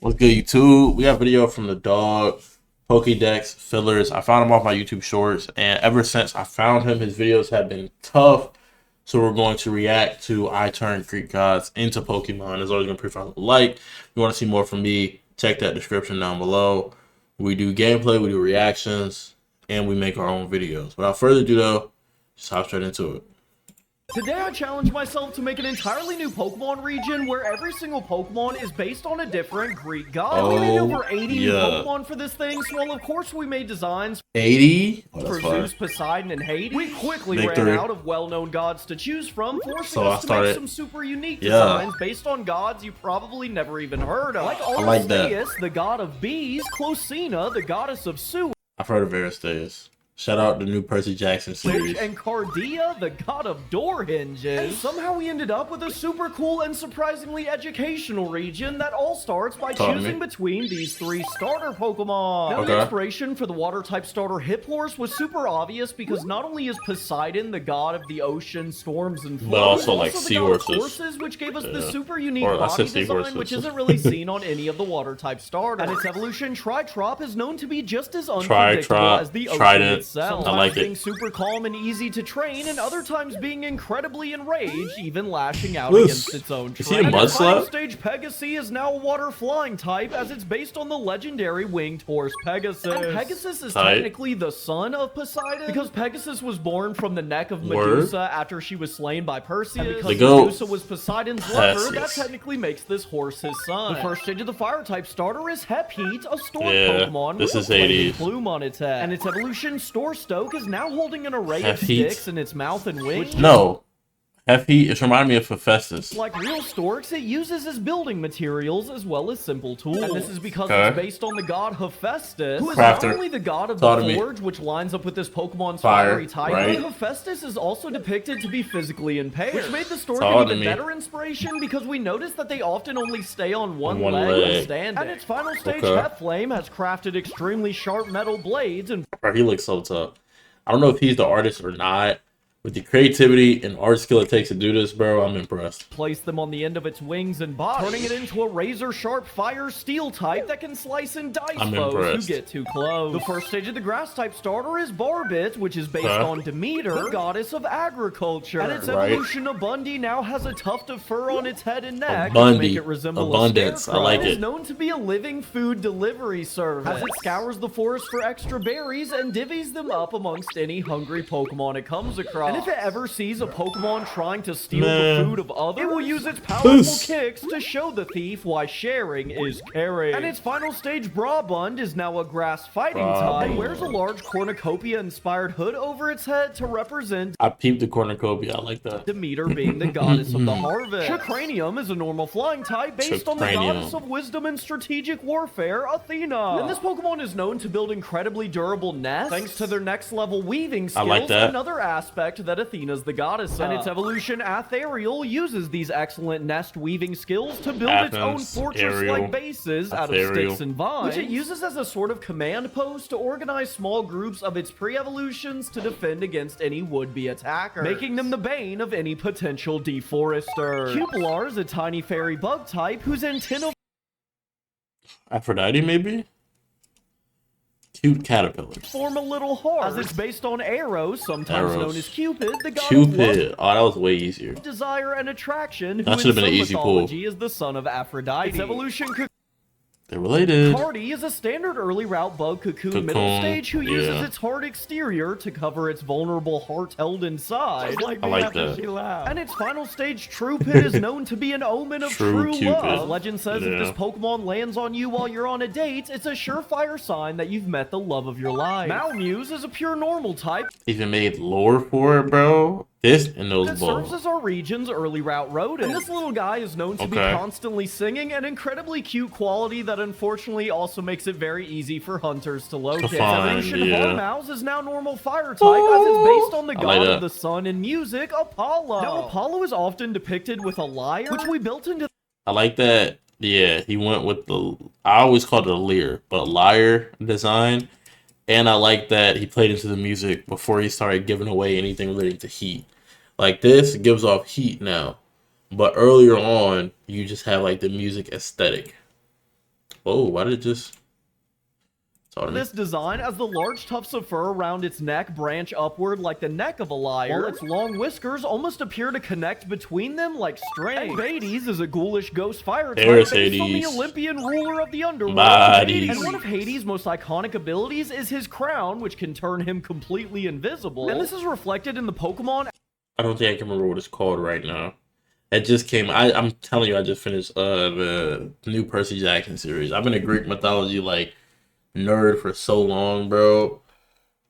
What's good, YouTube? We got a video from the dog, Pokédex fillers. I found him off my YouTube shorts, and ever since I found him, his videos have been tough. So we're going to react to I Turned Greek Gods into Pokemon. As always, going to prefer a like. If you want to see more from me, check that description down below. We do gameplay, we do reactions, and we make our own videos. Without further ado, though, just hop straight into it. Today I challenge myself to make an entirely new Pokemon region where every single Pokemon is based on a different Greek god. We made over 80 new Pokemon for this thing, so while of course we made designs 80? for Zeus, Poseidon, and Hades, we quickly ran out of well-known gods to choose from, forcing us to make some super unique designs based on gods you probably never even heard of. Like Aristeus, the god of bees, Closina, the goddess of sewage. I've heard of Aristeus. Shout out the new Percy Jackson series. And Cardia, the god of door hinges. And somehow we ended up with a super cool and surprisingly educational region that all starts by choosing between these three starter Pokemon. Now, the inspiration for the water-type starter Hiphorse was super obvious because not only is Poseidon the god of the ocean, storms, and floods, but also like seahorses, which gave us the super unique body design, which isn't really seen on any of the water-type starters. And its evolution, Tritrop, is known to be just as unpredictable as the ocean. Sometimes I like being super calm and easy to train, and other times being incredibly enraged, even lashing out against its own trainer. Is he a mud slap? Stage Pegasi is now a water flying type, as it's based on the legendary winged horse Pegasus. And Pegasus is technically the son of Poseidon, because Pegasus was born from the neck of Medusa after she was slain by Perseus. And because Medusa was Poseidon's lover, that technically makes this horse his son. The first stage of the fire type starter is Hepheat, a storm Pokemon with a flaming plume on its head. And its evolution, Stoke, is now holding an array of sticks in its mouth and wings. No. Hepheat is reminding me of Hephaestus. Like real storks, it uses as building materials as well as simple tools. And this is because it's based on the god Hephaestus, who is not only the god of the forge, which lines up with this Pokemon's fiery type, but Hephaestus is also depicted to be physically impaired, which made the stork an even better inspiration because we noticed that they often only stay on one leg when standing. And its final stage, Hepflame, has crafted extremely sharp metal blades and... Bro, he looks so tough. I don't know if he's the artist or not. With the creativity and art skill it takes to do this, bro, I'm impressed. Place them on the end of its wings and body, turning it into a razor-sharp fire steel type that can slice and dice foes who get too close. The first stage of the grass-type starter is Barbit, which is based on Demeter, the goddess of agriculture. And its evolution, Abundi, now has a tuft of fur on its head and neck, which make it resemble abundance. A scarecrow. I like it. It is known to be a living food delivery service, as it scours the forest for extra berries and divvies them up amongst any hungry Pokemon it comes across. And if it ever sees a Pokemon trying to steal the food of others, it will use its powerful kicks to show the thief why sharing is caring. And its final stage, Brabund, is now a grass fighting type and wears a large cornucopia-inspired hood over its head to represent... I peeped the cornucopia, I like that. Demeter being the goddess of the harvest. Chacranium is a normal flying type based on the goddess of wisdom and strategic warfare, Athena. And this Pokemon is known to build incredibly durable nests, thanks to their next-level weaving skills, another aspect that Athena's the goddess of. And its evolution, Aetherial, uses these excellent nest weaving skills to build its own fortress-like bases out of sticks and vines, which it uses as a sort of command post to organize small groups of its pre-evolutions to defend against any would-be attacker, making them the bane of any potential deforester. Cupular is a tiny fairy bug type whose antenna... Aphrodite, maybe? Cute caterpillar. Form a little heart, as it's based on Eros, sometimes known as Cupid, the god of love, oh, that was way easier. Desire and attraction, that should have been an easy pull. Is the son of Aphrodite. Its evolution they're related. Cardi is a standard early route bug cocoon middle stage who uses its hard exterior to cover its vulnerable heart held inside. I like that. And its final stage, Trupit, is known to be an omen of true love. Legend says if this Pokemon lands on you while you're on a date, it's a surefire sign that you've met the love of your life. Malmuse is a pure normal type. Even made lore for it, bro. This and those balls. It serves as our region's early route rodent. And this little guy is known to be constantly singing, an incredibly cute quality that unfortunately also makes it very easy for hunters to locate. Its evolution of Armouse is now normal fire type, as it's based on the god of the sun and music, Apollo. Now, Apollo is often depicted with a lyre, which we built into... I like that. Yeah, he went with the... I always called it a lyre, but lyre design. And I like that he played into the music before he started giving away anything relating to heat. Like this gives off heat now, but earlier on you just have like the music aesthetic. Whoa, why did it just... This design, as the large tufts of fur around its neck branch upward like the neck of a lyre, while its long whiskers almost appear to connect between them like strings. And Hades is a ghoulish ghost fire type based on the Olympian ruler of the underworld, Hades. And one of Hades' most iconic abilities is his crown, which can turn him completely invisible. And this is reflected in the Pokemon... I don't think I can remember what it's called right now. It just came... I'm telling you, I just finished the new Percy Jackson series. I've been a Greek mythology, like... nerd for so long, bro.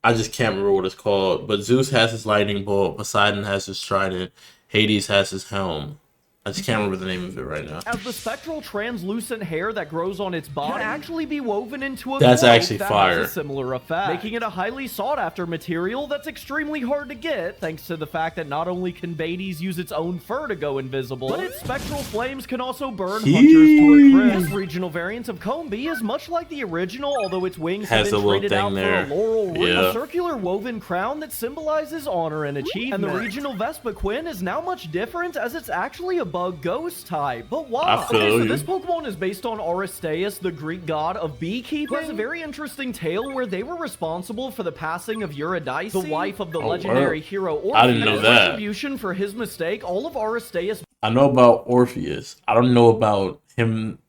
I just can't remember what it's called. But Zeus has his lightning bolt, Poseidon has his trident, Hades has his helm. I just can't remember the name of it right now. As the spectral translucent hair that grows on its body can actually be woven into a that's actually that fire. Has a similar effect, making it a highly sought after material that's extremely hard to get, thanks to the fact that not only can Hades use its own fur to go invisible, but its spectral flames can also burn hunters to a crisp. This regional variant of Combee is much like the original, although its wings have been traded out for a laurel wreath, a circular woven crown that symbolizes honor and achievement. And the regional Vespiquen is now much different, as it's actually a bug ghost type. But why? So this Pokemon is based on Aristeus, the Greek god of beekeeping, who has a very interesting tale where they were responsible for the passing of Eurydice, the wife of the legendary hero Orpheus. I didn't know that. Retribution for his mistake, all of Aristeus... I know about Orpheus. I don't know about him.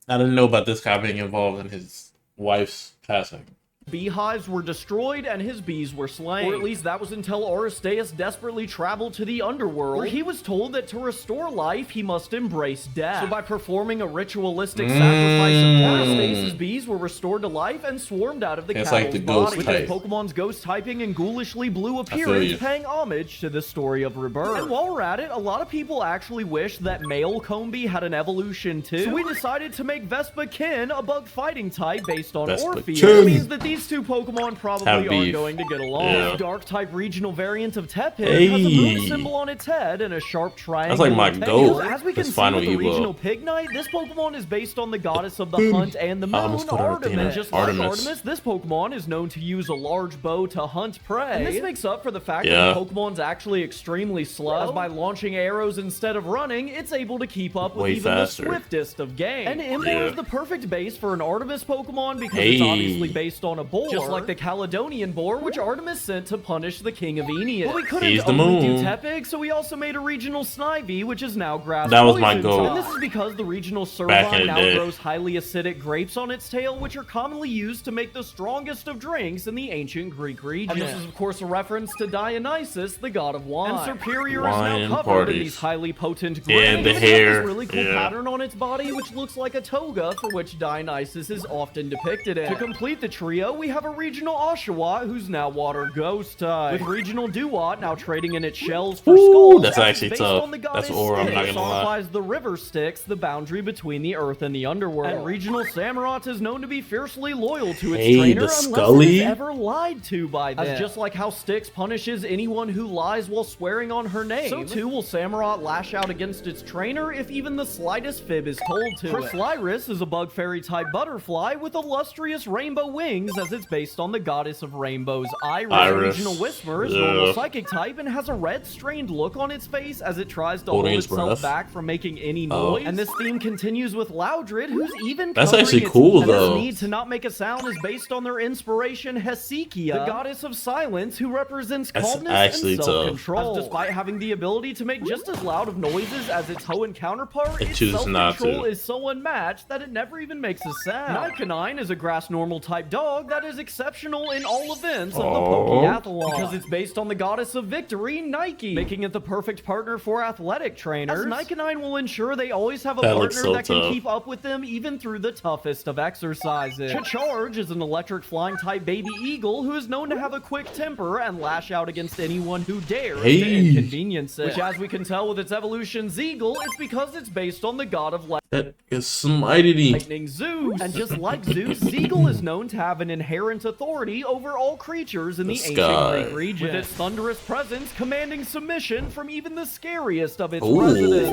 I didn't know about this guy being involved in his wife's passing. Beehives were destroyed and his bees were slain. Or at least that was until Aristeus desperately traveled to the underworld, where he was told that to restore life, he must embrace death. So by performing a ritualistic sacrifice of Aristeus' bees were restored to life and swarmed out of the cattle's body. With his Pokemon's ghost typing and ghoulishly blue appearance paying homage to the story of rebirth. And while we're at it, a lot of people actually wish that male Combee had an evolution too. So we decided to make Vespiquen a bug fighting type based on Orpheus. It means that these two Pokemon probably aren't going to get along. Yeah. Dark type regional variant of Tepig has a moon symbol on its head and a sharp triangle. That's like my goat. As we can see with the regional Pignite, this Pokemon is based on the goddess of the hunt and the moon, Artemis. Just like Artemis, this Pokemon is known to use a large bow to hunt prey. And this makes up for the fact that the Pokemon's actually extremely slow, as by launching arrows instead of running, it's able to keep up with even the swiftest of game. And Emboar is the perfect base for an Artemis Pokemon because it's obviously based on a boar, just like the Caledonian boar, which Artemis sent to punish the king of Eneas. But we couldn't only do Tepig, so we also made a regional Snivy, which is now grass. That was my goal. And this is because the regional Servine now grows highly acidic grapes on its tail, which are commonly used to make the strongest of drinks in the ancient Greek region. And this is, of course, a reference to Dionysus, the god of wine. And Serperior is now covered in these highly potent grapes. And the hair. This really cool pattern on its body, which looks like a toga, for which Dionysus is often depicted in. To complete the trio, we have a regional Oshawott, who's now water ghost type. With regional Duat now trading in its shells for skulls. That's actually tough. That's Aura, I'm not gonna lie. The river Styx, the boundary between the earth and the underworld. And regional Samurott is known to be fiercely loyal to its trainer unless it is ever lied to by them. As just like how Styx punishes anyone who lies while swearing on her name, so too will Samurott lash out against its trainer if even the slightest fib is told to it. Cryslyris is a bug fairy type butterfly with illustrious rainbow wings, as it's based on the goddess of rainbows, Iris. Regional Whisper is normal psychic type and has a red strained look on its face as it tries to hold itself back from making any noise. And this theme continues with Loudred, who's even that's actually cool though. This need to not make a sound is based on their inspiration Hesychia, the goddess of silence, who represents calmness and self-control. Despite having the ability to make just as loud of noises as its Hoenn counterpart, its self-control is so unmatched that it never even makes a sound. Nicanine is a grass normal type dog that is exceptional in all events of the Pokeathlon, because it's based on the goddess of victory, Nike, making it the perfect partner for athletic trainers. As Nicanine will ensure they always have a partner that can keep up with them even through the toughest of exercises. Charge is an electric flying type baby eagle who is known to have a quick temper and lash out against anyone who dares to inconvenience it. Which, as we can tell with its evolution Zeagle, it's because it's based on the god of that is Smitey. Lightning Zeus. And just like Zeus, Zeagle is known to have an inherent authority over all creatures in the ancient Greek region, with its thunderous presence commanding submission from even the scariest of its residents.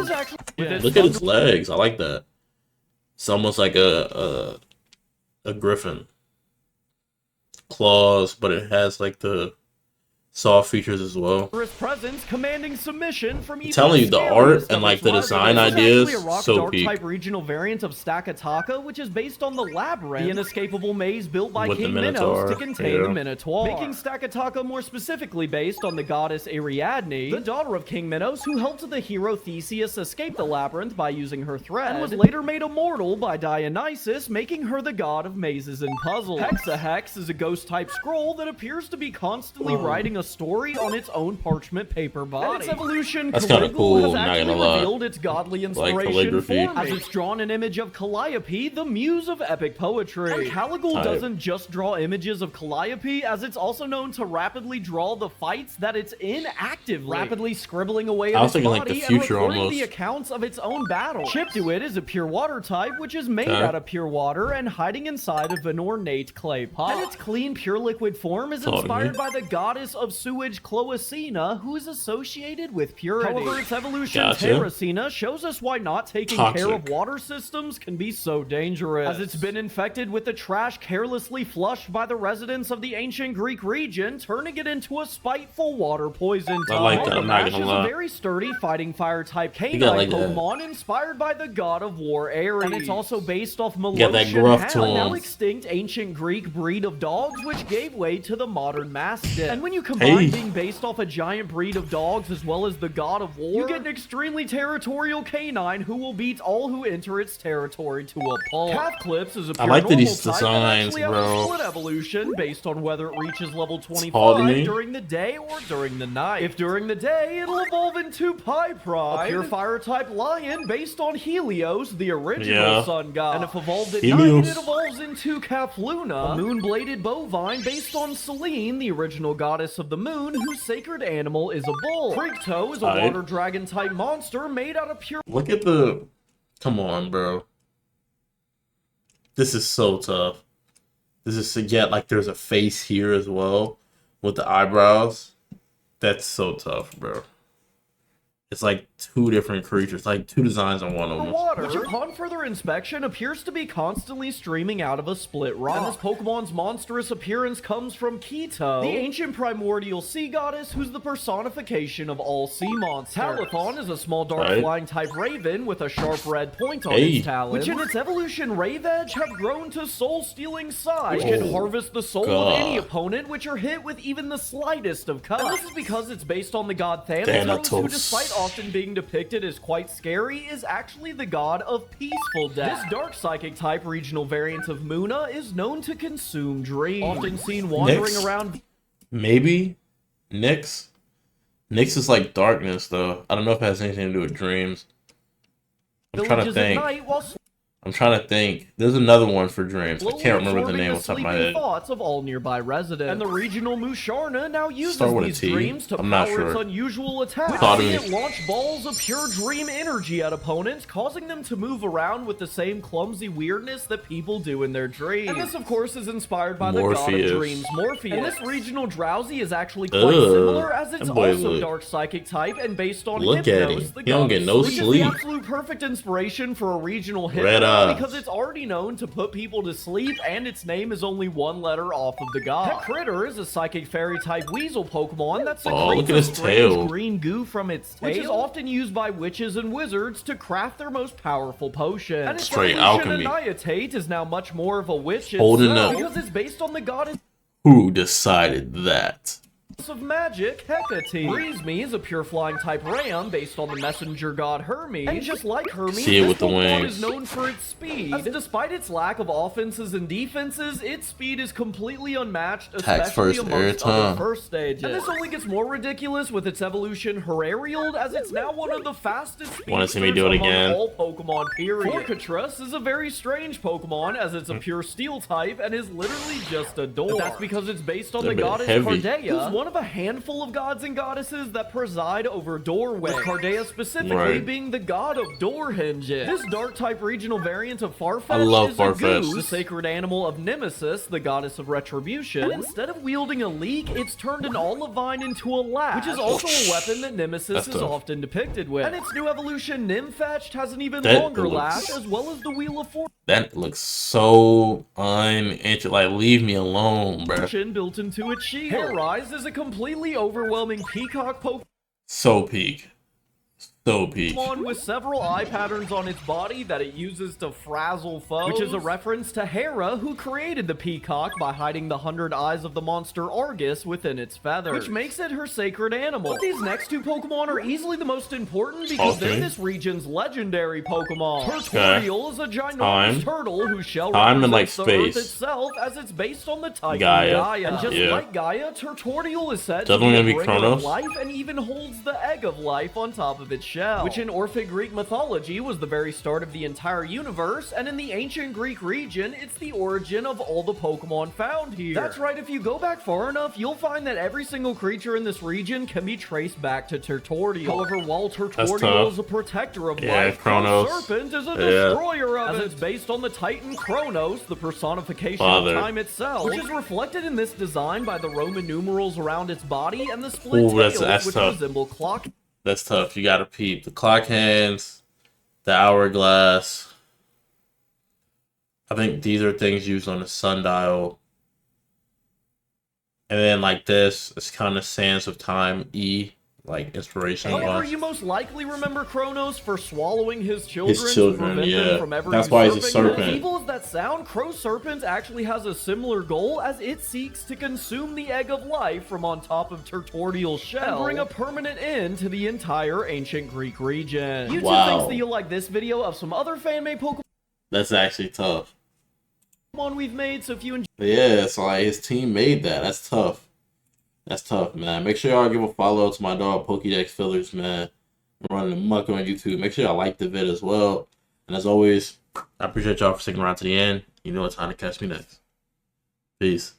Look at its legs. I like that. It's almost like a griffin. Claws, but it has like the soft features as well. Presence commanding submission from I'm telling you, the art and like the design ideas, so peak. Type regional variant of Stakataka, which is based on the Labyrinth, the inescapable maze built by King Minos to contain the Minotaur, making Stakataka more specifically based on the goddess Ariadne, the daughter of King Minos, who helped the hero Theseus escape the labyrinth by using her thread, and was later made immortal by Dionysus, making her the god of mazes and puzzles. Hexahex is a ghost-type scroll that appears to be constantly writing a story on its own parchment paper body. And its evolution, that's kind of cool, has actually revealed its godly inspiration for me, as it's drawn an image of Calliope, the muse of epic poetry. And Caligula doesn't just draw images of Calliope, as it's also known to rapidly draw the fights that it's in actively, rapidly scribbling away at its body like the future and recording almost. the accounts of its own battle. Chiptuit is a pure water type, which is made out of pure water and hiding inside of an ornate clay pot. And its clean, pure liquid form is inspired by the goddess of sewage Cloacina, who is associated with purity. However, its evolution, Terracina, shows us why not taking care of water systems can be so dangerous, as it's been infected with the trash carelessly flushed by the residents of the ancient Greek region, turning it into a spiteful water poison type. I like that, I'm not gonna lie. Is a very sturdy fighting fire type canine Pokemon inspired by the god of war Ares. And it's also based off Molossian, a now extinct ancient Greek breed of dogs, which gave way to the modern Mastiff. And when you combine being based off a giant breed of dogs as well as the god of war, you get an extremely territorial canine who will beat all who enter its territory to a pulp. Calfclips is a pure normal these type designs, that actually has bro. a split evolution based on whether it reaches level 25 during the day or during the night. If during the day, it'll evolve into Piepride, a pure fire type lion based on Helios, the original sun god. And if evolved at night, it evolves into Kafluna, a moon-bladed bovine based on Selene, the original goddess of the moon, whose sacred animal is a bull. Freaktoe is a water dragon type monster made out of pure... Look at the... Come on, bro. This is so tough. This is to get, like, there's a face here as well with the eyebrows. That's so tough, bro. It's like two different creatures, like two designs on one of them. Water, which upon further inspection appears to be constantly streaming out of a split rock. And this Pokemon's monstrous appearance comes from Keto, the ancient primordial sea goddess who's the personification of all sea monsters. Talathon is a small dark flying type raven with a sharp red point on its talon, which in its evolution Ravage have grown to soul-stealing size, which can harvest the soul of any opponent which are hit with even the slightest of cuts. And this is because it's based on the god Thanatos, who despite often being depicted as quite scary, is actually the god of peaceful death. This dark psychic type regional variant of Munna is known to consume dreams, often seen wandering around. Maybe Nyx is like darkness though. I don't know if it has anything to do with dreams. I'm trying to think. There's another one for dreams. I can't remember the name off the top of my head. Thoughts of all nearby residents. And the regional Musharna now uses these dreams to power its unusual attacks. It launch balls of pure dream energy at opponents, causing them to move around with the same clumsy weirdness that people do in their dreams. And this, of course, is inspired by the god of dreams, Morpheus. And this regional Drowsy is actually quite similar, as it's also dark psychic type and based on Hypnos, the god don't get no sleep. Which is the absolute perfect inspiration for a regional Hypno, because it's already known to put people to sleep, and its name is only one letter off of the god. Pet Critter is a psychic fairy type weasel Pokemon that secretes a strange green goo from its tail, which is often used by witches and wizards to craft their most powerful potions. And its straight alchemy. Anitate is now much more of a witch itself, because it's based on the goddess. Who decided that? Of magic, Hecate. Breezeme is a pure flying type ram based on the messenger god Hermes. And just like Hermes, this Pokemon is known for its speed. As despite its lack of offenses and defenses, its speed is completely unmatched, especially amongst other first stages. And this only gets more ridiculous with its evolution Herarial, as it's now one of the fastest speedsters among all Pokemon, period. Forcatrus is a very strange Pokemon, as it's a pure steel type and is literally just a door. But that's because it's based on the goddess Cardea, who's one of a handful of gods and goddesses that preside over doorways, with Cardea specifically being the god of door hinges. This dark type regional variant of Farfetch'd is a goose, the sacred animal of Nemesis, the goddess of retribution. And instead of wielding a leek, it's turned an Olivine into a lash, which is also a weapon that Nemesis is often depicted with. And its new evolution, Nymfetch'd, has an even longer lash, as well as the Wheel of Fortune. That looks so uninteresting. Like, leave me alone, bro. Built into its shield. Hairrise is a completely overwhelming peacock Pokemon. So peak. So peak. With several eye patterns on its body that it uses to frazzle foes, which is a reference to Hera, who created the peacock by hiding the 100 eyes of the monster Argus within its feathers, which makes it her sacred animal. But these next two Pokemon are easily the most important because they're this region's legendary Pokemon. Turtorial is a ginormous turtle whose shell represents the Earth itself, as it's based on the Titan Gaia. And just like Gaia, Turtorial is said to be the bringer of life and even holds the egg of life on top of its shell, which in Orphic Greek mythology was the very start of the entire universe, and in the ancient Greek region, it's the origin of all the Pokemon found here. That's right, if you go back far enough, you'll find that every single creature in this region can be traced back to Turtorial. However, while Turtorial is a protector of life, Serpent is a destroyer of it, as it's based on the Titan Kronos, the personification of time itself, which is reflected in this design by the Roman numerals around its body and the split tails, which resemble clock. That's tough. You gotta peep the clock hands, the hourglass. I think these are things used on the sundial. And then like this, it's kind of Sands of Time, E, like inspiration. However, you most likely remember Kronos for swallowing his children to prevent them from ever That's why he's a serpent. As evil as that sound, Crow Serpent actually has a similar goal, as it seeks to consume the egg of life from on top of Turtorial's shell and bring a permanent end to the entire ancient Greek region. YouTube thinks that you'll like this video of some other fan-made Pokemon. That's actually tough. We've made, so if you enjoy. Yeah, so like his team made that. That's tough. That's tough, man. Make sure y'all give a follow to my dog Pokédex Fillers, man. I'm running amok on YouTube. Make sure y'all like the vid as well. And as always, I appreciate y'all for sticking around to the end. You know it's time to catch me next. Peace.